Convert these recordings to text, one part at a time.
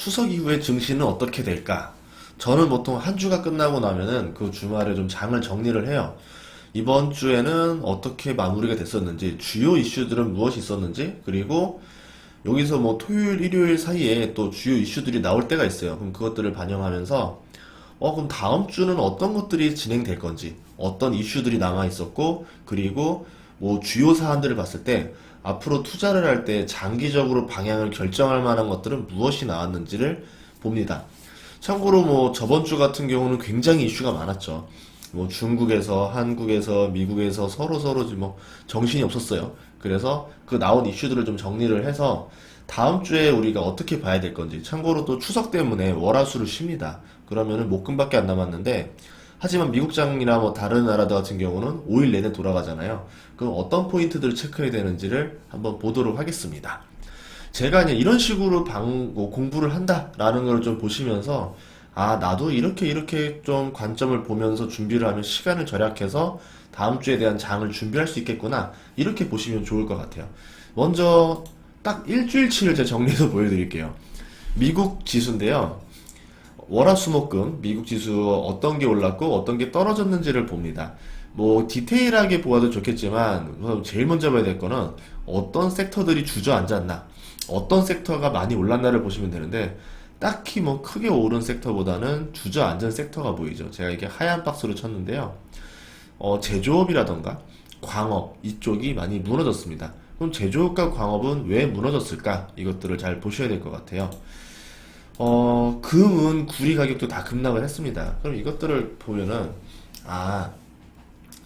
추석 이후에 증시는 어떻게 될까? 저는 보통 한 주가 끝나고 나면은 그 주말에 좀 장을 정리를 해요. 이번 주에는 어떻게 마무리가 됐었는지, 주요 이슈들은 무엇이 있었는지, 그리고 여기서 뭐 토요일, 일요일 사이에 또 주요 이슈들이 나올 때가 있어요. 그럼 그것들을 반영하면서, 그럼 다음 주는 어떤 것들이 진행될 건지, 어떤 이슈들이 남아 있었고, 그리고 뭐 주요 사안들을 봤을 때, 앞으로 투자를 할 때 장기적으로 방향을 결정할 만한 것들은 무엇이 나왔는지를 봅니다. 참고로 뭐 저번 주 같은 경우는 굉장히 이슈가 많았죠. 뭐 중국에서, 한국에서, 미국에서 서로 뭐 정신이 없었어요. 그래서 그 나온 이슈들을 좀 정리를 해서 다음 주에 우리가 어떻게 봐야 될 건지. 참고로 또 추석 때문에 월화수를 쉽니다. 그러면은 목금밖에 안 남았는데, 하지만 미국장이나 뭐 다른 나라들 같은 경우는 5일 내내 돌아가잖아요. 그럼 어떤 포인트들을 체크해야 되는지를 한번 보도록 하겠습니다. 제가 그냥 이런 식으로 뭐 공부를 한다라는 걸 좀 보시면서, 나도 이렇게 좀 관점을 보면서 준비를 하면 시간을 절약해서 다음 주에 대한 장을 준비할 수 있겠구나. 이렇게 보시면 좋을 것 같아요. 먼저 딱 일주일치를 제가 정리해서 보여드릴게요. 미국 지수인데요. 월화수목금 미국 지수 어떤 게 올랐고 어떤 게 떨어졌는지를 봅니다. 뭐 디테일하게 보아도 좋겠지만 우선 제일 먼저 봐야 될 거는 어떤 섹터들이 주저앉았나, 어떤 섹터가 많이 올랐나를 보시면 되는데, 딱히 뭐 크게 오른 섹터보다는 주저앉은 섹터가 보이죠. 제가 이렇게 하얀 박스로 쳤는데요. 제조업이라던가 광업 이쪽이 많이 무너졌습니다. 그럼 제조업과 광업은 왜 무너졌을까? 이것들을 잘 보셔야 될 것 같아요. 금은 구리 가격도 다 급락을 했습니다. 그럼 이것들을 보면은, 아,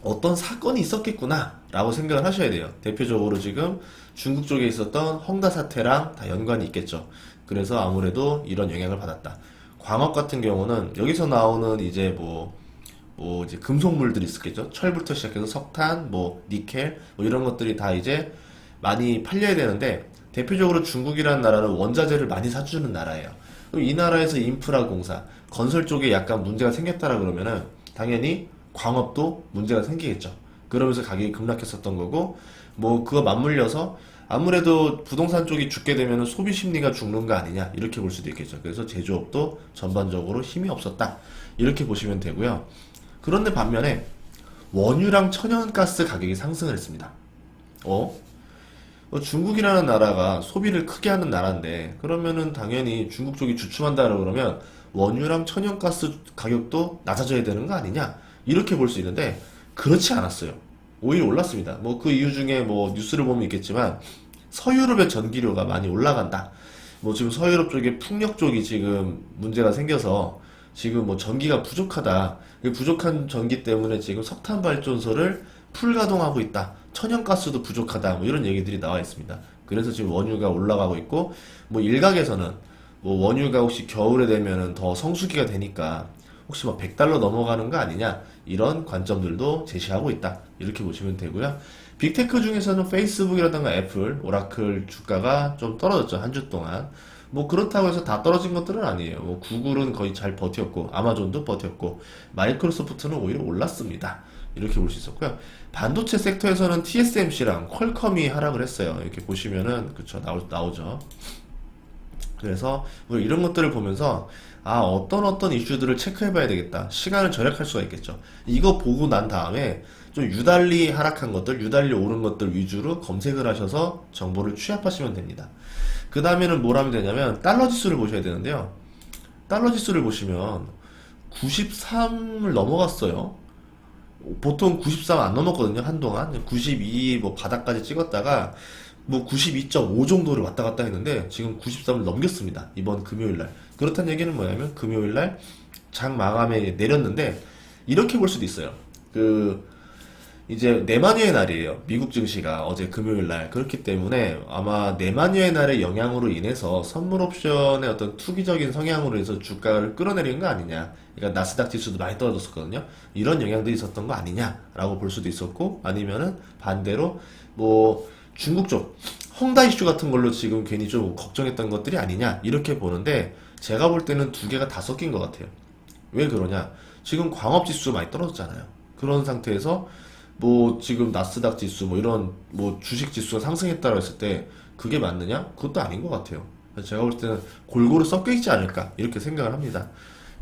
어떤 사건이 있었겠구나 라고 생각을 하셔야 돼요. 대표적으로 지금 중국 쪽에 있었던 헝다 사태랑 다 연관이 있겠죠. 그래서 아무래도 이런 영향을 받았다. 광업 같은 경우는 여기서 나오는 이제 뭐 이제 금속물들이 있었겠죠. 철부터 시작해서 석탄, 뭐 니켈, 뭐 이런 것들이 다 이제 많이 팔려야 되는데, 대표적으로 중국이라는 나라는 원자재를 많이 사주는 나라예요. 그럼 이 나라에서 인프라 공사, 건설 쪽에 약간 문제가 생겼다라 그러면은 당연히 광업도 문제가 생기겠죠. 그러면서 가격이 급락했었던 거고, 뭐 그거 맞물려서 아무래도 부동산 쪽이 죽게 되면 소비 심리가 죽는 거 아니냐, 이렇게 볼 수도 있겠죠. 그래서 제조업도 전반적으로 힘이 없었다, 이렇게 보시면 되고요. 그런데 반면에 원유랑 천연가스 가격이 상승을 했습니다. 중국이라는 나라가 소비를 크게 하는 나라인데, 그러면은 당연히 중국 쪽이 주춤한다 그러면 원유랑 천연가스 가격도 낮아져야 되는 거 아니냐, 이렇게 볼 수 있는데, 그렇지 않았어요. 오히려 올랐습니다. 뭐 그 이유 중에 뭐 뉴스를 보면 있겠지만, 서유럽의 전기료가 많이 올라간다. 뭐 지금 서유럽 쪽에 풍력 쪽이 지금 문제가 생겨서 지금 뭐 전기가 부족하다. 그 부족한 전기 때문에 지금 석탄 발전소를 풀 가동하고 있다. 천연가스도 부족하다. 뭐 이런 얘기들이 나와 있습니다. 그래서 지금 원유가 올라가고 있고, 뭐 일각에서는 뭐 원유가 혹시 겨울에 되면은 더 성수기가 되니까 혹시 뭐 100달러 넘어가는 거 아니냐, 이런 관점들도 제시하고 있다, 이렇게 보시면 되고요. 빅테크 중에서는 페이스북이라든가 애플, 오라클 주가가 좀 떨어졌죠, 한 주 동안. 뭐 그렇다고 해서 다 떨어진 것들은 아니에요. 뭐 구글은 거의 잘 버텼고, 아마존도 버텼고, 마이크로소프트는 오히려 올랐습니다. 이렇게 볼 수 있었고요. 반도체 섹터에서는 TSMC랑 퀄컴이 하락을 했어요. 이렇게 보시면은 그쵸, 나오죠. 그래서 뭐 이런 것들을 보면서, 어떤 이슈들을 체크해 봐야 되겠다. 시간을 절약할 수가 있겠죠. 이거 보고 난 다음에 좀 유달리 하락한 것들, 유달리 오른 것들 위주로 검색을 하셔서 정보를 취합하시면 됩니다. 그 다음에는 뭘 하면 되냐면 달러 지수를 보셔야 되는데요. 달러 지수를 보시면 93을 넘어갔어요. 보통 93 안 넘었거든요, 한동안. 92 뭐 바닥까지 찍었다가 뭐 92.5 정도를 왔다 갔다 했는데 지금 93을 넘겼습니다, 이번 금요일날. 그렇다는 얘기는 뭐냐면 금요일날 장 마감에 내렸는데, 이렇게 볼 수도 있어요. 이제 내마녀의 날이에요, 미국 증시가 어제 금요일날. 그렇기 때문에 아마 내마녀의 날의 영향으로 인해서 선물 옵션의 어떤 투기적인 성향으로 해서 주가를 끌어내린 거 아니냐. 그러니까 나스닥 지수도 많이 떨어졌었거든요. 이런 영향들이 있었던 거 아니냐라고 볼 수도 있었고, 아니면은 반대로 뭐 중국 쪽 헝다 이슈 같은 걸로 지금 괜히 좀 걱정했던 것들이 아니냐, 이렇게 보는데, 제가 볼 때는 두 개가 다 섞인 것 같아요. 왜 그러냐? 지금 광업 지수 많이 떨어졌잖아요. 그런 상태에서 뭐 지금 나스닥 지수 뭐 이런 뭐 주식 지수가 상승했다고 했을 때 그게 맞느냐? 그것도 아닌 것 같아요. 그래서 제가 볼 때는 골고루 섞여 있지 않을까 이렇게 생각을 합니다.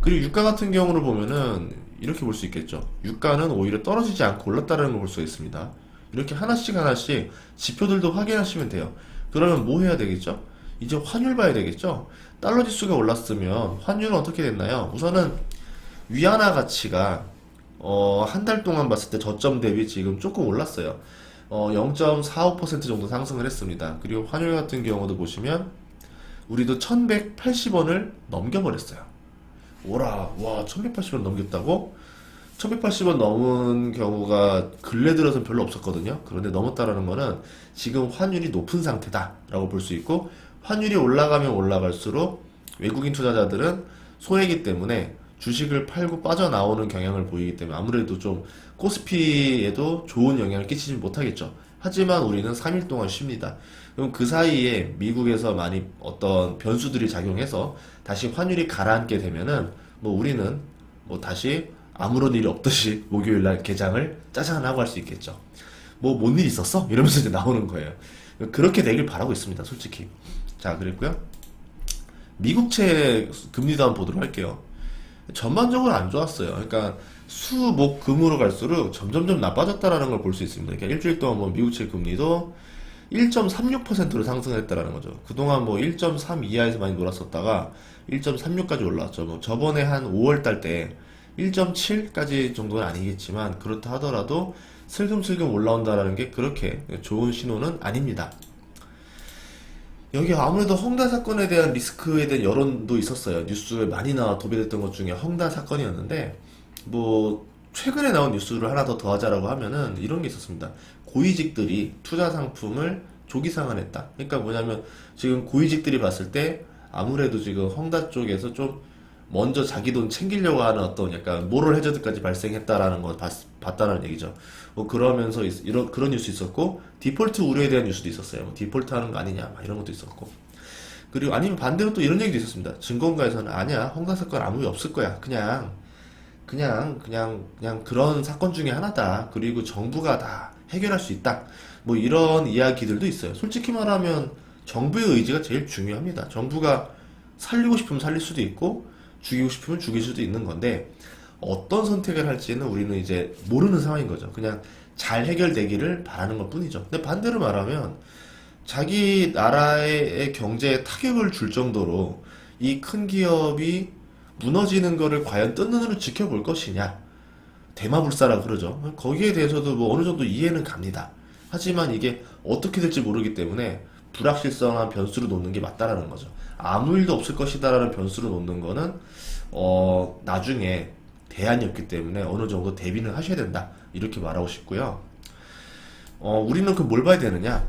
그리고 유가 같은 경우를 보면은 이렇게 볼 수 있겠죠. 유가는 오히려 떨어지지 않고 올랐다는 걸 볼 수가 있습니다. 이렇게 하나씩 하나씩 지표들도 확인하시면 돼요. 그러면 뭐 해야 되겠죠? 이제 환율 봐야 되겠죠? 달러 지수가 올랐으면 환율은 어떻게 됐나요? 우선은 위안화 가치가 한 달 동안 봤을 때 저점 대비 지금 조금 올랐어요. 0.45% 정도 상승을 했습니다. 그리고 환율 같은 경우도 보시면 우리도 1180원을 넘겨버렸어요. 오라, 와, 1180원 넘겼다고? 1180원 넘은 경우가 근래 들어서는 별로 없었거든요. 그런데 넘었다라는 거는 지금 환율이 높은 상태다라고 볼 수 있고, 환율이 올라가면 올라갈수록 외국인 투자자들은 손해이기 때문에 주식을 팔고 빠져나오는 경향을 보이기 때문에 아무래도 좀 코스피에도 좋은 영향을 끼치지 못하겠죠. 하지만 우리는 3일 동안 쉽니다. 그럼 그 사이에 미국에서 많이 어떤 변수들이 작용해서 다시 환율이 가라앉게 되면은 뭐 우리는 뭐 다시 아무런 일이 없듯이 목요일 날 개장을 짜잔 하고 할 수 있겠죠. 뭐 뭔 일 있었어? 이러면서 이제 나오는 거예요. 그렇게 되길 바라고 있습니다, 솔직히. 자, 그랬고요. 미국채 금리도 한번 보도록 할게요. 전반적으로 안 좋았어요. 그러니까 수, 목, 금으로 갈수록 점점점 나빠졌다라는 걸 볼 수 있습니다. 그러니까 일주일 동안 뭐 미국채 금리도 1.36%로 상승했다라는 거죠. 그동안 뭐 1.3 이하에서 많이 놀았었다가 1.36까지 올라왔죠. 뭐 저번에 한 5월 달 때 1.7까지 정도는 아니겠지만 그렇다 하더라도 슬금슬금 올라온다라는 게 그렇게 좋은 신호는 아닙니다. 여기 아무래도 헝다 사건에 대한 리스크에 대한 여론도 있었어요. 뉴스에 많이 나와 도배됐던 것 중에 헝다 사건이었는데, 뭐, 최근에 나온 뉴스를 하나 더 더하자라고 하면은 이런 게 있었습니다. 고위직들이 투자 상품을 조기 상환했다. 그러니까 뭐냐면 지금 고위직들이 봤을 때 아무래도 지금 헝다 쪽에서 좀 먼저 자기 돈 챙기려고 하는 어떤 약간 모럴 해저드까지 발생했다라는 걸 봤다는 얘기죠. 뭐 그러면서 이런 그런 뉴스 있었고 디폴트 우려에 대한 뉴스도 있었어요. 뭐 디폴트 하는 거 아니냐 막 이런 것도 있었고 그리고 아니면 반대로 또 이런 얘기도 있었습니다. 증권가에서는 아니야 헝다 사건 아무 일 없을 거야. 그냥 그런 사건 중에 하나다. 그리고 정부가 다 해결할 수 있다. 뭐 이런 이야기들도 있어요. 솔직히 말하면 정부의 의지가 제일 중요합니다. 정부가 살리고 싶으면 살릴 수도 있고 죽이고 싶으면 죽일 수도 있는 건데 어떤 선택을 할지는 우리는 이제 모르는 상황인 거죠. 그냥 잘 해결되기를 바라는 것 뿐이죠. 근데 반대로 말하면 자기 나라의 경제에 타격을 줄 정도로 이 큰 기업이 무너지는 거를 과연 뜬 눈으로 지켜볼 것이냐. 대마불사라 그러죠. 거기에 대해서도 뭐 어느 정도 이해는 갑니다. 하지만 이게 어떻게 될지 모르기 때문에 불확실성한 변수로 놓는 게 맞다라는 거죠. 아무 일도 없을 것이다라는 변수로 놓는 거는 나중에 대안이 없기 때문에 어느 정도 대비는 하셔야 된다. 이렇게 말하고 싶고요. 우리는 그 뭘 봐야 되느냐?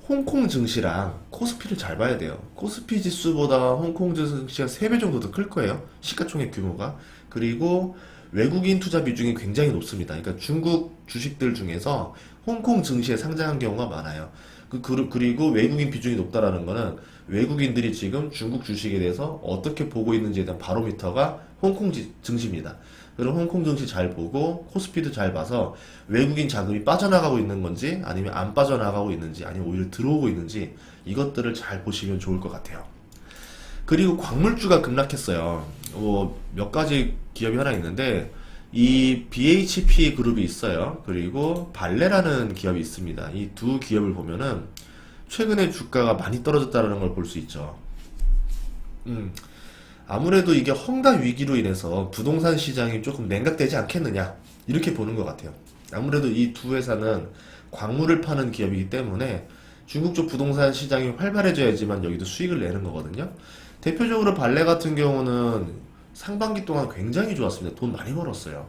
홍콩 증시랑 코스피를 잘 봐야 돼요. 코스피 지수보다 홍콩 증시가 3배 정도 더 클 거예요. 시가총액 규모가. 그리고 외국인 투자 비중이 굉장히 높습니다. 그러니까 중국 주식들 중에서 홍콩 증시에 상장한 경우가 많아요. 그리고 외국인 비중이 높다라는 거는 외국인들이 지금 중국 주식에 대해서 어떻게 보고 있는지에 대한 바로미터가 홍콩 증시입니다. 그럼 홍콩 증시 잘 보고 코스피도 잘 봐서 외국인 자금이 빠져나가고 있는 건지 아니면 안 빠져나가고 있는지 아니면 오히려 들어오고 있는지 이것들을 잘 보시면 좋을 것 같아요. 그리고 광물주가 급락했어요. 몇 가지 기업이 하나 있는데 이 BHP 그룹이 있어요. 그리고 발레라는 기업이 있습니다. 이 두 기업을 보면은 최근에 주가가 많이 떨어졌다는 걸 볼 수 있죠. 음, 아무래도 이게 헝다 위기로 인해서 부동산 시장이 조금 냉각되지 않겠느냐 이렇게 보는 것 같아요. 아무래도 이 두 회사는 광물을 파는 기업이기 때문에 중국 쪽 부동산 시장이 활발해져야지만 여기도 수익을 내는 거거든요. 대표적으로 발레 같은 경우는 상반기 동안 굉장히 좋았습니다. 돈 많이 벌었어요.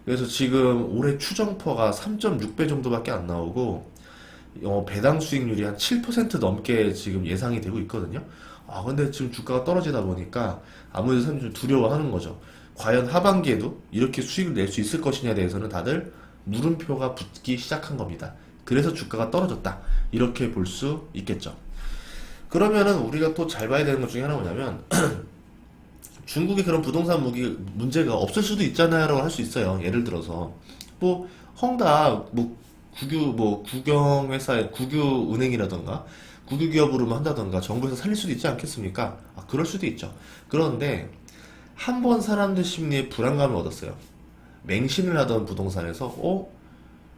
그래서 지금 올해 추정퍼가 3.6배 정도밖에 안 나오고 배당 수익률이 한 7% 넘게 지금 예상이 되고 있거든요. 근데 지금 주가가 떨어지다 보니까 아무래도 사람들이 좀 두려워하는 거죠. 과연 하반기에도 이렇게 수익을 낼 수 있을 것이냐에 대해서는 다들 물음표가 붙기 시작한 겁니다. 그래서 주가가 떨어졌다. 이렇게 볼 수 있겠죠. 그러면은 우리가 또 잘 봐야 되는 것 중에 하나 뭐냐면 중국의 그런 부동산 문제가 없을 수도 있잖아요 라고 할 수 있어요. 예를 들어서 뭐 헝다 국유은행이라던가 국유기업으로만 한다던가 정부에서 살릴 수도 있지 않겠습니까? 그럴 수도 있죠. 그런데 한 번 사람들 심리에 불안감을 얻었어요. 맹신을 하던 부동산에서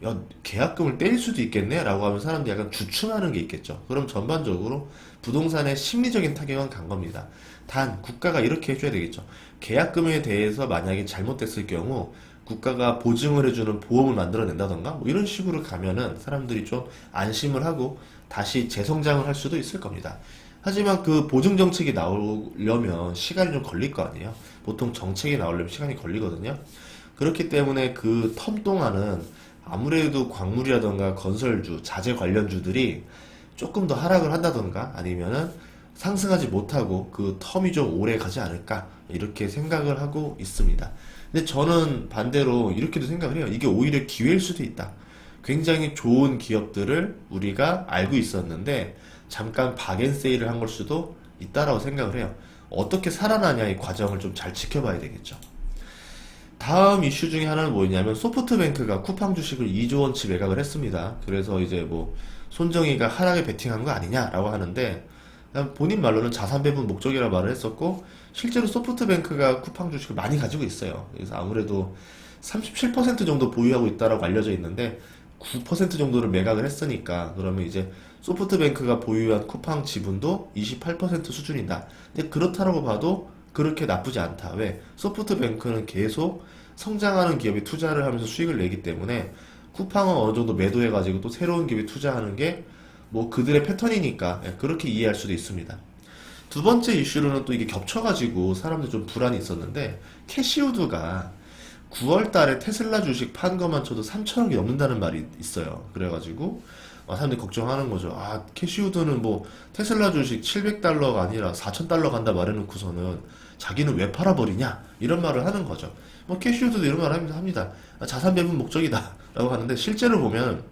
야, 계약금을 떼일 수도 있겠네? 라고 하면 사람들이 약간 주춤하는 게 있겠죠. 그럼 전반적으로 부동산의 심리적인 타격은 간 겁니다. 단, 국가가 이렇게 해줘야 되겠죠. 계약금에 대해서 만약에 잘못됐을 경우 국가가 보증을 해주는 보험을 만들어낸다던가 뭐 이런 식으로 가면은 사람들이 좀 안심을 하고 다시 재성장을 할 수도 있을 겁니다. 하지만 그 보증 정책이 나오려면 시간이 좀 걸릴 거 아니에요. 보통 정책이 나오려면 시간이 걸리거든요. 그렇기 때문에 그 텀 동안은 아무래도 광물이라던가 건설주, 자재 관련주들이 조금 더 하락을 한다던가 아니면은 상승하지 못하고 그 텀이 좀 오래 가지 않을까 이렇게 생각을 하고 있습니다. 근데 저는 반대로 이렇게도 생각을 해요. 이게 오히려 기회일 수도 있다. 굉장히 좋은 기업들을 우리가 알고 있었는데 잠깐 박앤세일을 한 걸 수도 있다라고 생각을 해요. 어떻게 살아나냐 이 과정을 좀 잘 지켜봐야 되겠죠. 다음 이슈 중에 하나는 뭐였냐면 소프트뱅크가 쿠팡 주식을 2조 원치 매각을 했습니다. 그래서 이제 뭐 손정희가 하락에 베팅한 거 아니냐라고 하는데 그냥 본인 말로는 자산 배분 목적이라 말을 했었고 실제로 소프트뱅크가 쿠팡 주식을 많이 가지고 있어요. 그래서 아무래도 37% 정도 보유하고 있다라고 알려져 있는데 9% 정도를 매각을 했으니까 그러면 이제 소프트뱅크가 보유한 쿠팡 지분도 28% 수준이다. 근데 그렇다라고 봐도 그렇게 나쁘지 않다. 왜? 소프트뱅크는 계속 성장하는 기업에 투자를 하면서 수익을 내기 때문에 쿠팡은 어느 정도 매도해가지고 또 새로운 기업에 투자하는 게 뭐 그들의 패턴이니까 그렇게 이해할 수도 있습니다. 두 번째 이슈로는 또 이게 겹쳐가지고 사람들 좀 불안이 있었는데 캐시우드가 9월 달에 테슬라 주식 판 것만 쳐도 3천억이 넘는다는 말이 있어요. 그래가지고 사람들이 걱정하는 거죠. 캐시우드는 뭐 테슬라 주식 700달러가 아니라 4,000달러 간다 말해놓고서는 자기는 왜 팔아버리냐? 이런 말을 하는 거죠. 뭐 캐시우드도 이런 말을 합니다. 자산 배분 목적이다 라고 하는데 실제로 보면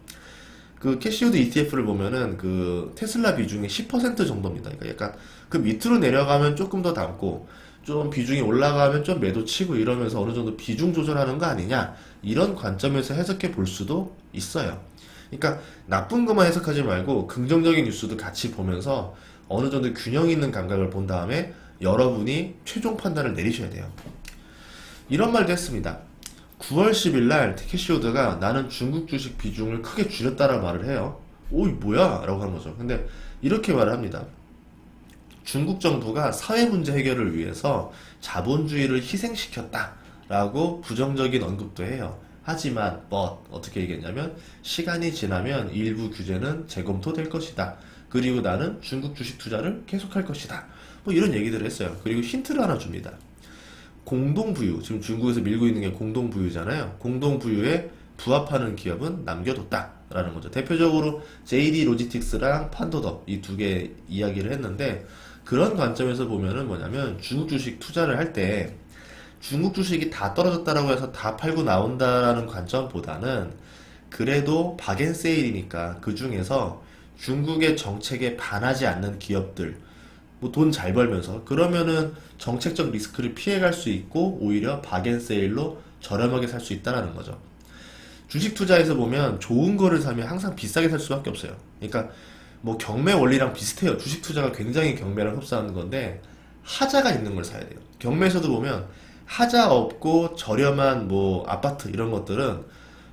그 캐시우드 ETF를 보면은 그 테슬라 비중이 10% 정도입니다. 그러니까 약간 그 밑으로 내려가면 조금 더 담고 좀 비중이 올라가면 좀 매도 치고 이러면서 어느 정도 비중 조절하는 거 아니냐 이런 관점에서 해석해 볼 수도 있어요. 그러니까 나쁜 것만 해석하지 말고 긍정적인 뉴스도 같이 보면서 어느 정도 균형 있는 감각을 본 다음에 여러분이 최종 판단을 내리셔야 돼요. 이런 말도 했습니다. 9월 10일 날 캐시우드가 나는 중국 주식 비중을 크게 줄였다라 말을 해요. 오이 뭐야? 라고 하는 거죠. 근데 이렇게 말을 합니다. 중국 정부가 사회 문제 해결을 위해서 자본주의를 희생시켰다 라고 부정적인 언급도 해요. 하지만 어떻게 얘기했냐면 시간이 지나면 일부 규제는 재검토될 것이다. 그리고 나는 중국 주식 투자를 계속할 것이다. 뭐 이런 얘기들을 했어요. 그리고 힌트를 하나 줍니다. 공동부유, 지금 중국에서 밀고 있는 게 공동부유잖아요. 공동부유에 부합하는 기업은 남겨뒀다라는 거죠. 대표적으로 JD 로지틱스랑 판도더 이 두 개 이야기를 했는데 그런 관점에서 보면은 뭐냐면 중국 주식 투자를 할 때 중국 주식이 다 떨어졌다라고 해서 다 팔고 나온다라는 관점보다는 그래도 박앤세일이니까 그 중에서 중국의 정책에 반하지 않는 기업들 뭐 돈 잘 벌면서 그러면은 정책적 리스크를 피해갈 수 있고 오히려 박앤세일로 저렴하게 살 수 있다라는 거죠. 주식 투자에서 보면 좋은 거를 사면 항상 비싸게 살 수밖에 없어요. 그러니까 뭐 경매 원리랑 비슷해요. 주식 투자가 굉장히 경매랑 흡사하는 건데 하자가 있는 걸 사야 돼요. 경매에서도 보면 하자 없고 저렴한 뭐 아파트 이런 것들은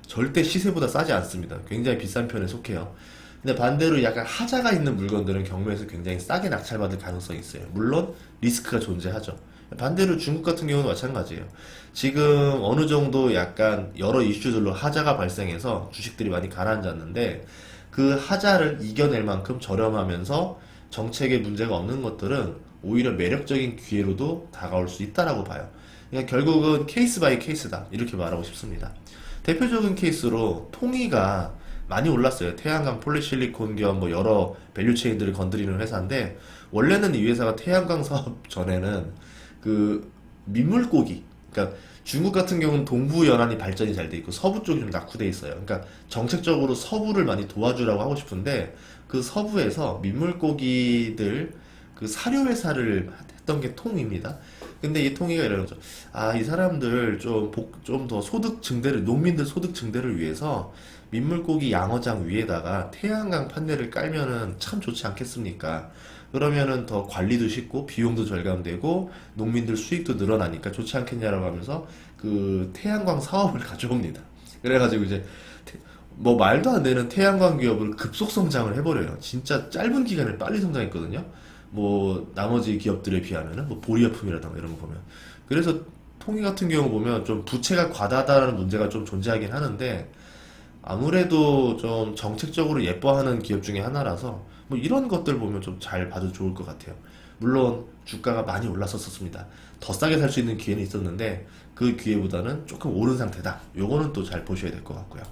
절대 시세보다 싸지 않습니다. 굉장히 비싼 편에 속해요. 근데 반대로 약간 하자가 있는 물건들은 경매에서 굉장히 싸게 낙찰받을 가능성이 있어요. 물론 리스크가 존재하죠. 반대로 중국 같은 경우는 마찬가지예요. 지금 어느 정도 약간 여러 이슈들로 하자가 발생해서 주식들이 많이 가라앉았는데 그 하자를 이겨낼 만큼 저렴하면서 정책에 문제가 없는 것들은 오히려 매력적인 기회로도 다가올 수 있다라고 봐요. 그러니까 결국은 케이스 바이 케이스다 이렇게 말하고 싶습니다. 대표적인 케이스로 통이가 많이 올랐어요. 태양광 폴리실리콘 겸 뭐 여러 밸류체인들을 건드리는 회사인데 원래는 이 회사가 태양광 사업 전에는 그 민물고기 그러니까 중국 같은 경우는 동부 연안이 발전이 잘 돼 있고 서부 쪽이 좀 낙후돼 있어요. 그러니까 정책적으로 서부를 많이 도와주라고 하고 싶은데 그 서부에서 민물고기들 그 사료 회사를 했던 게 통입니다. 근데 이 통이가 이러는 거죠. 아, 이 사람들 좀 더 소득 증대를, 농민들 소득 증대를 위해서 민물고기 양어장 위에다가 태양광 판넬을 깔면은 참 좋지 않겠습니까? 그러면은 더 관리도 쉽고 비용도 절감되고 농민들 수익도 늘어나니까 좋지 않겠냐라고 하면서 그 태양광 사업을 가져옵니다. 그래가지고 이제 뭐 말도 안 되는 태양광 기업을 급속 성장을 해버려요. 진짜 짧은 기간에 빨리 성장했거든요. 뭐 나머지 기업들에 비하면은 뭐 보리화품이라던가 이런 거 보면. 그래서 통이 같은 경우 보면 좀 부채가 과다하다는 문제가 좀 존재하긴 하는데 아무래도 좀 정책적으로 예뻐하는 기업 중에 하나라서 뭐 이런 것들 보면 좀 잘 봐도 좋을 것 같아요. 물론 주가가 많이 올랐었습니다. 더 싸게 살 수 있는 기회는 있었는데 그 기회보다는 조금 오른 상태다. 요거는 또 잘 보셔야 될 것 같고요.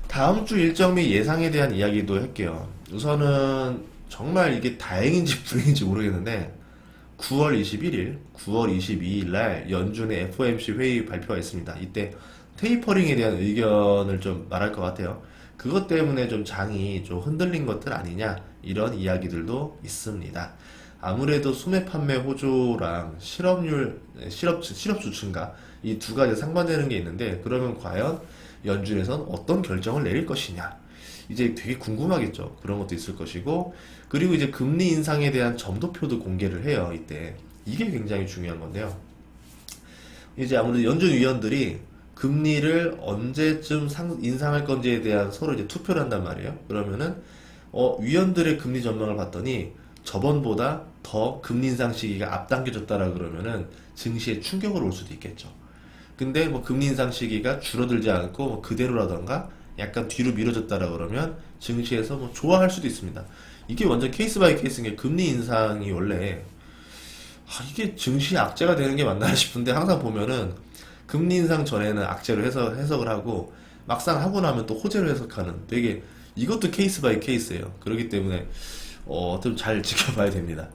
다음 주 일정 및 예상에 대한 이야기도 할게요. 우선은 정말 이게 다행인지 불행인지 모르겠는데 9월 21일, 9월 22일 날 연준의 FOMC 회의 발표가 있습니다. 이때 테이퍼링에 대한 의견을 좀 말할 것 같아요. 그것 때문에 좀 장이 좀 흔들린 것들 아니냐 이런 이야기들도 있습니다. 아무래도 소매 판매 호조랑 실업주 증가 이 두 가지 상반되는 게 있는데 그러면 과연 연준에선 어떤 결정을 내릴 것이냐 이제 되게 궁금하겠죠. 그런 것도 있을 것이고 그리고 이제 금리 인상에 대한 점도표도 공개를 해요. 이때 이게 굉장히 중요한 건데요. 이제 아무래도 연준 위원들이 금리를 언제쯤 인상할 건지에 대한 서로 이제 투표를 한단 말이에요. 그러면은 위원들의 금리 전망을 봤더니 저번보다 더 금리 인상 시기가 앞당겨졌다라 그러면은 증시에 충격을 올 수도 있겠죠. 근데 뭐 금리 인상 시기가 줄어들지 않고 뭐 그대로라던가 약간 뒤로 미뤄졌다라 그러면 증시에서 뭐 좋아할 수도 있습니다. 이게 완전 케이스 바이 케이스인 게 금리 인상이 원래 이게 증시 악재가 되는 게 맞나 싶은데 항상 보면은 금리 인상 전에는 악재로 해석을 하고 막상 하고 나면 또 호재로 해석하는 되게 이것도 케이스 바이 케이스예요. 그렇기 때문에 좀 잘 지켜봐야 됩니다.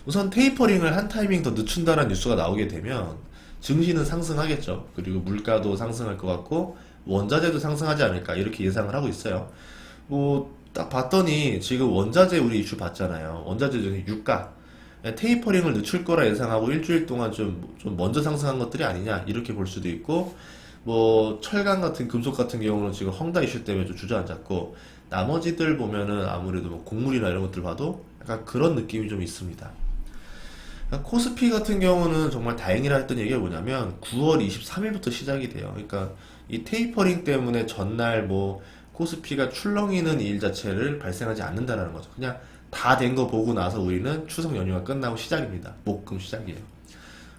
우선 테이퍼링을 한 타이밍 더 늦춘다는 뉴스가 나오게 되면 증시는 상승하겠죠. 그리고 물가도 상승할 것 같고 원자재도 상승하지 않을까 이렇게 예상을 하고 있어요. 뭐 딱 봤더니 지금 원자재 우리 이슈 봤잖아요. 원자재 중에 유가 테이퍼링을 늦출 거라 예상하고 일주일 동안 좀 먼저 상승한 것들이 아니냐 이렇게 볼 수도 있고 뭐 철강 같은 금속 같은 경우는 지금 헝다 이슈 때문에 좀 주저앉았고 나머지들 보면은 아무래도 뭐 곡물이나 이런 것들 봐도 약간 그런 느낌이 좀 있습니다. 코스피 같은 경우는 정말 다행이라 했던 얘기가 뭐냐면 9월 23일부터 시작이 돼요. 그러니까 이 테이퍼링 때문에 전날 뭐 코스피가 출렁이는 일 자체를 발생하지 않는다라는 거죠. 그냥 다 된 거 보고 나서 우리는 추석 연휴가 끝나고 시작입니다. 목금 시작이에요.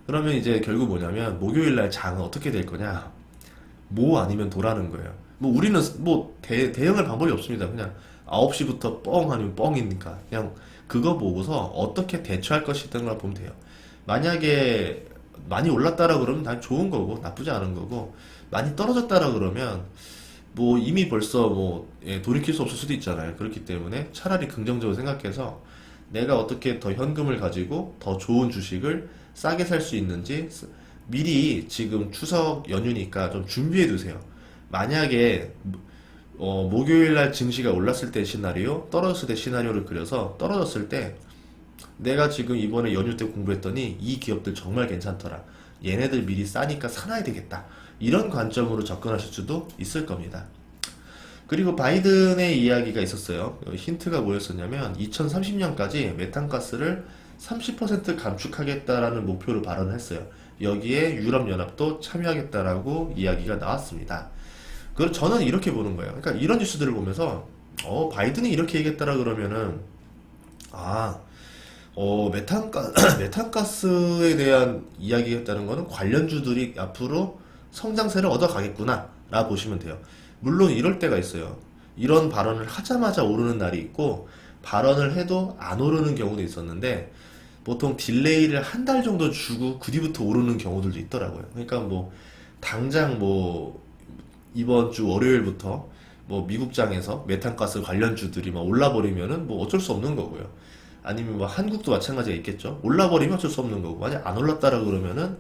그러면 이제 결국 뭐냐면 목요일 날 장은 어떻게 될 거냐? 모 아니면 도라는 거예요. 뭐 우리는 뭐 대응할 방법이 없습니다. 그냥 9시부터 뻥 아니면 뻥이니까 그냥 그거 보고서 어떻게 대처할 것이든 걸 보면 돼요. 만약에 많이 올랐다라 그러면 다 좋은 거고 나쁘지 않은 거고 많이 떨어졌다라 그러면 뭐 이미 벌써 뭐 돌이킬 수 없을 수도 있잖아요. 그렇기 때문에 차라리 긍정적으로 생각해서 내가 어떻게 더 현금을 가지고 더 좋은 주식을 싸게 살 수 있는지 미리 지금 추석 연휴니까 좀 준비해 두세요. 만약에 목요일 날 증시가 올랐을 때 시나리오, 떨어졌을 때 시나리오를 그려서 떨어졌을 때 내가 지금 이번에 연휴 때 공부했더니 이 기업들 정말 괜찮더라. 얘네들 미리 싸니까 사놔야 되겠다. 이런 관점으로 접근하실 수도 있을 겁니다. 그리고 바이든의 이야기가 있었어요. 힌트가 뭐였었냐면 2030년까지 메탄가스를 30% 감축하겠다라는 목표를 발언을 했어요. 여기에 유럽연합도 참여하겠다라고 이야기가 나왔습니다. 그걸 저는 이렇게 보는 거예요. 그러니까 이런 뉴스들을 보면서 바이든이 이렇게 얘기했다라 그러면은 메탄가스에 대한 이야기였다는 거는 관련주들이 앞으로 성장세를 얻어가겠구나 라 보시면 돼요. 물론 이럴 때가 있어요. 이런 발언을 하자마자 오르는 날이 있고 발언을 해도 안 오르는 경우도 있었는데 보통 딜레이를 한 달 정도 주고 그 뒤부터 오르는 경우들도 있더라고요. 그러니까 뭐 당장 뭐 이번 주 월요일부터 뭐 미국장에서 메탄가스 관련주들이 막 올라버리면은 뭐 어쩔 수 없는 거고요. 아니면 뭐 한국도 마찬가지가 있겠죠. 올라버리면 어쩔 수 없는 거고 만약 안 올랐다라 그러면은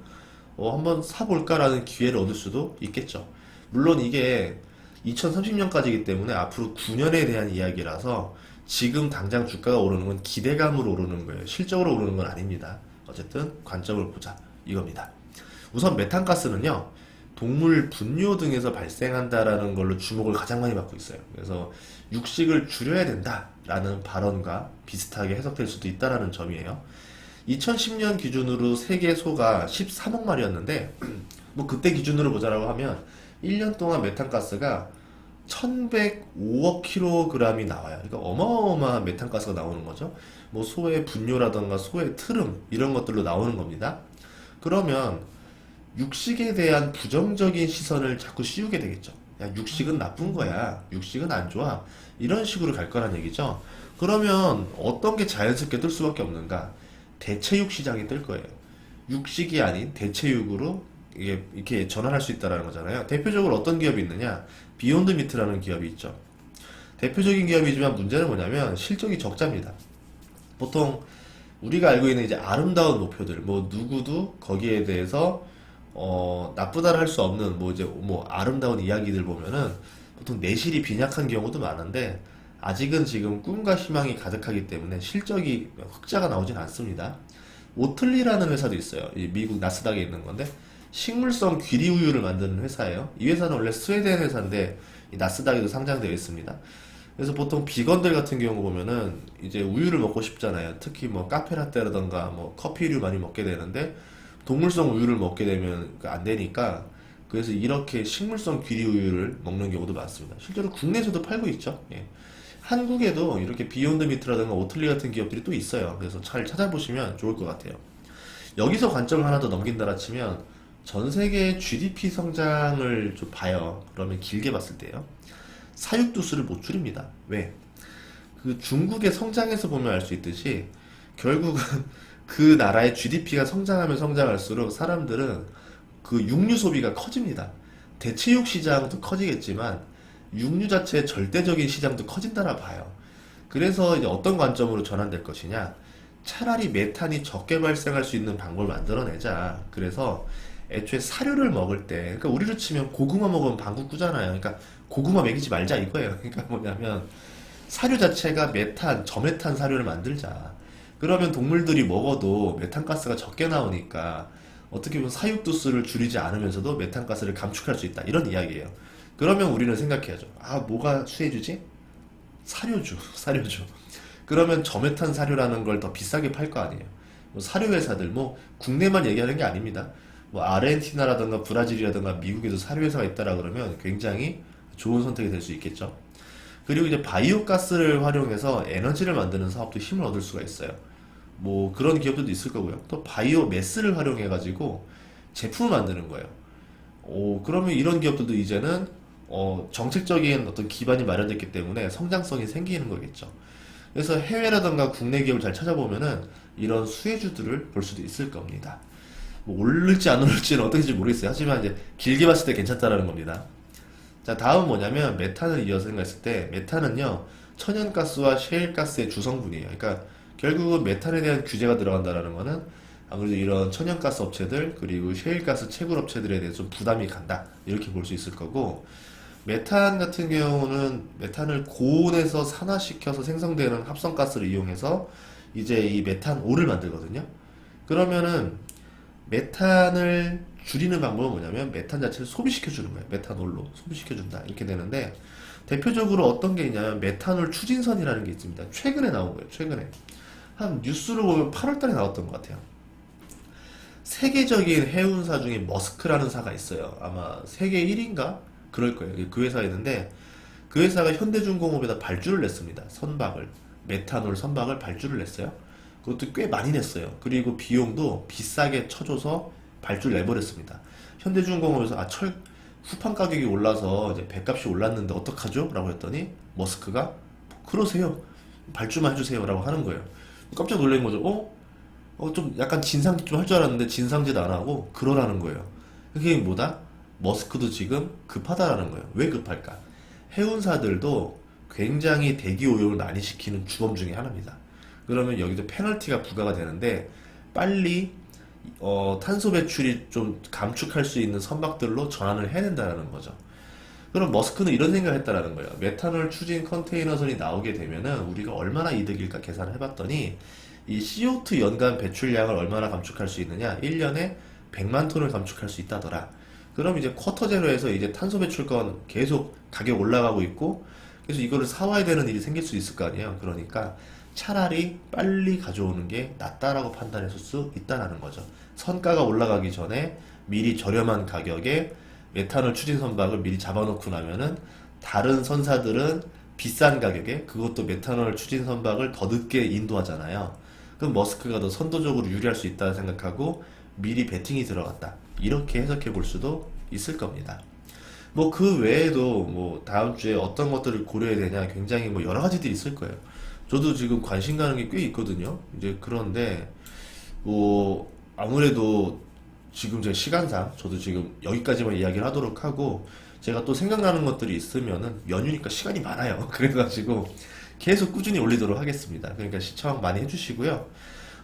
한번 사볼까라는 기회를 얻을 수도 있겠죠. 물론 이게 2030년까지이기 때문에 앞으로 9년에 대한 이야기라서 지금 당장 주가가 오르는 건 기대감으로 오르는 거예요. 실적으로 오르는 건 아닙니다. 어쨌든 관점을 보자 이겁니다. 우선 메탄가스는요, 동물 분뇨 등에서 발생한다라는 걸로 주목을 가장 많이 받고 있어요. 그래서 육식을 줄여야 된다라는 발언과 비슷하게 해석될 수도 있다라는 점이에요. 2010년 기준으로 세계 소가 13억 마리였는데 뭐 그때 기준으로 보자라고 하면 1년 동안 메탄가스가 1105억 킬로그램이 나와요. 그러니까 어마어마한 메탄가스가 나오는 거죠. 뭐 소의 분뇨라던가 소의 트름 이런 것들로 나오는 겁니다. 그러면 육식에 대한 부정적인 시선을 자꾸 씌우게 되겠죠. 야, 육식은 나쁜 거야. 육식은 안 좋아. 이런 식으로 갈 거란 얘기죠. 그러면 어떤 게 자연스럽게 뜰 수밖에 없는가? 대체육 시장이 뜰 거예요. 육식이 아닌 대체육으로 이게 이렇게 전환할 수 있다라는 거잖아요. 대표적으로 어떤 기업이 있느냐? 비욘드 미트라는 기업이 있죠. 대표적인 기업이지만 문제는 뭐냐면 실적이 적자입니다. 보통 우리가 알고 있는 이제 아름다운 목표들, 뭐 누구도 거기에 대해서 나쁘다를 할 수 없는 뭐 이제 뭐 아름다운 이야기들 보면은 보통 내실이 빈약한 경우도 많은데 아직은 지금 꿈과 희망이 가득하기 때문에 실적이 흑자가 나오진 않습니다. 오틀리라는 회사도 있어요. 이 미국 나스닥에 있는 건데 식물성 귀리 우유를 만드는 회사예요. 이 회사는 원래 스웨덴 회사인데 이 나스닥에도 상장되어 있습니다. 그래서 보통 비건들 같은 경우 보면은 이제 우유를 먹고 싶잖아요. 특히 뭐 카페라떼라던가 뭐 커피류 많이 먹게 되는데 동물성 우유를 먹게 되면 안 되니까 그래서 이렇게 식물성 귀리 우유를 먹는 경우도 많습니다. 실제로 국내에서도 팔고 있죠. 예. 한국에도 이렇게 비욘드 미트라든가 오틀리 같은 기업들이 또 있어요. 그래서 잘 찾아보시면 좋을 것 같아요. 여기서 관점을 하나 더 넘긴다라 치면 전 세계의 GDP 성장을 좀 봐요. 그러면 길게 봤을 때요. 사육두수를 못 줄입니다. 왜? 그 중국의 성장에서 보면 알 수 있듯이 결국은 그 나라의 GDP가 성장하면 성장할수록 사람들은 그 육류 소비가 커집니다. 대체육 시장도 커지겠지만 육류 자체의 절대적인 시장도 커진다라 봐요. 그래서 이제 어떤 관점으로 전환될 것이냐? 차라리 메탄이 적게 발생할 수 있는 방법을 만들어내자. 그래서 애초에 사료를 먹을 때, 그러니까 우리로 치면 고구마 먹으면 방구 꾸잖아요. 그러니까 고구마 먹이지 말자 이거예요. 그러니까 뭐냐면 사료 자체가 메탄, 저메탄 사료를 만들자. 그러면 동물들이 먹어도 메탄가스가 적게 나오니까 어떻게 보면 사육두수를 줄이지 않으면서도 메탄가스를 감축할 수 있다. 이런 이야기예요. 그러면 우리는 생각해야죠. 아, 뭐가 수혜주지? 사료주, 사료주. 그러면 저메탄 사료라는 걸 더 비싸게 팔 거 아니에요. 뭐 사료 회사들, 뭐 국내만 얘기하는 게 아닙니다. 뭐 아르헨티나라든가 브라질이라든가 미국에도 사료 회사가 있다라 그러면 굉장히 좋은 선택이 될 수 있겠죠. 그리고 이제 바이오 가스를 활용해서 에너지를 만드는 사업도 힘을 얻을 수가 있어요. 뭐 그런 기업들도 있을 거고요. 또 바이오 매스를 활용해 가지고 제품을 만드는 거예요. 그러면 이런 기업들도 이제는 정책적인 어떤 기반이 마련됐기 때문에 성장성이 생기는 거겠죠. 그래서 해외라든가 국내 기업을 잘 찾아보면은 이런 수혜주들을 볼 수도 있을 겁니다. 뭐 오를지 안 오를지는 어떻게인지 모르겠어요. 하지만 이제 길게 봤을 때 괜찮다라는 겁니다. 자, 다음 뭐냐면 메탄을 이어서 생각했을 때 메탄은요 천연가스와 셰일가스의 주성분이에요. 그러니까 결국은 메탄에 대한 규제가 들어간다라는 거는 아무래도 이런 천연가스 업체들 그리고 셰일가스 채굴 업체들에 대해서 좀 부담이 간다 이렇게 볼 수 있을 거고, 메탄 같은 경우는 메탄을 고온에서 산화시켜서 생성되는 합성가스를 이용해서 이제 이 메탄올을 만들거든요. 그러면은 메탄을 줄이는 방법은 뭐냐면 메탄 자체를 소비시켜 주는 거예요. 메탄올로 소비시켜 준다 이렇게 되는데, 대표적으로 어떤 게 있냐면 메탄올 추진선이라는 게 있습니다. 최근에 나온 거예요. 최근에 한 뉴스를 보면 8월달에 나왔던 것 같아요. 세계적인 해운사 중에 머스크라는 사가 있어요. 아마 세계 1위인가 그럴 거예요. 그 회사였는데 그 회사가 현대중공업에다 발주를 냈습니다. 선박을, 메탄올 선박을 발주를 냈어요. 그것도 꽤 많이 냈어요. 그리고 비용도 비싸게 쳐줘서 발주를 내버렸습니다. 현대중공업에서 철 후판 가격이 올라서 이제 배값이 올랐는데 어떡하죠? 라고 했더니 머스크가 그러세요. 발주만 해주세요. 라고 하는 거예요. 깜짝 놀란 거죠. 좀 약간 진상짓 좀 할 줄 알았는데 진상짓 안 하고 그러라는 거예요. 그게 뭐다? 머스크도 지금 급하다라는 거예요. 왜 급할까? 해운사들도 굉장히 대기 오염을 많이 시키는 주범 중에 하나입니다. 그러면 여기도 페널티가 부과가 되는데 빨리 탄소 배출이 좀 감축할 수 있는 선박들로 전환을 해야 된다는 거죠. 그럼 머스크는 이런 생각을 했다라는 거예요. 메탄올 추진 컨테이너선이 나오게 되면은 우리가 얼마나 이득일까 계산을 해봤더니 이 CO2 연간 배출량을 얼마나 감축할 수 있느냐? 1년에 100만 톤을 감축할 수 있다더라. 그럼 이제 쿼터 제로에서 이제 탄소 배출권 계속 가격 올라가고 있고, 그래서 이거를 사와야 되는 일이 생길 수 있을 거 아니에요. 그러니까 차라리 빨리 가져오는 게 낫다라고 판단했을 수 있다라는 거죠. 선가가 올라가기 전에 미리 저렴한 가격에 메탄올 추진 선박을 미리 잡아놓고 나면은 다른 선사들은 비싼 가격에 그것도 메탄올 추진 선박을 더 늦게 인도하잖아요. 그럼 머스크가 더 선도적으로 유리할 수 있다 생각하고 미리 베팅이 들어갔다. 이렇게 해석해 볼 수도 있을 겁니다. 뭐 그 외에도 뭐 다음 주에 어떤 것들을 고려해야 되냐 굉장히 뭐 여러 가지들이 있을 거예요. 저도 지금 관심 가는 게 꽤 있거든요. 이제 그런데 뭐 아무래도 지금 제 시간상 저도 지금 여기까지만 이야기를 하도록 하고 제가 또 생각나는 것들이 있으면은 연휴니까 시간이 많아요. 그래가지고 계속 꾸준히 올리도록 하겠습니다. 그러니까 시청 많이 해주시고요.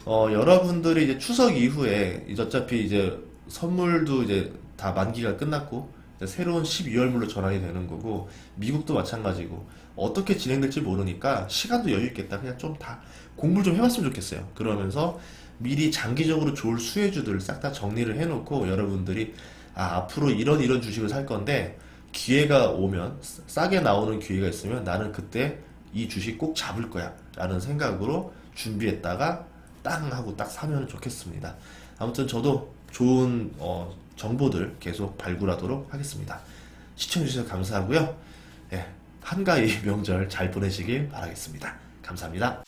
여러분들이 이제 추석 이후에 이제 어차피 이제 선물도 이제 다 만기가 끝났고 이제 새로운 12월물로 전환이 되는 거고 미국도 마찬가지고 어떻게 진행될지 모르니까 시간도 여유 있겠다. 그냥 좀 다 공부를 좀 해봤으면 좋겠어요. 그러면서 미리 장기적으로 좋을 수혜주들을 싹 다 정리를 해놓고 여러분들이 앞으로 이런 주식을 살 건데 기회가 오면 싸게 나오는 기회가 있으면 나는 그때 이 주식 꼭 잡을 거야 라는 생각으로 준비했다가 땅 하고 딱 사면 좋겠습니다. 아무튼 저도 좋은 정보들 계속 발굴하도록 하겠습니다. 시청해주셔서 감사하고요. 예, 한가위 명절 잘 보내시길 바라겠습니다. 감사합니다.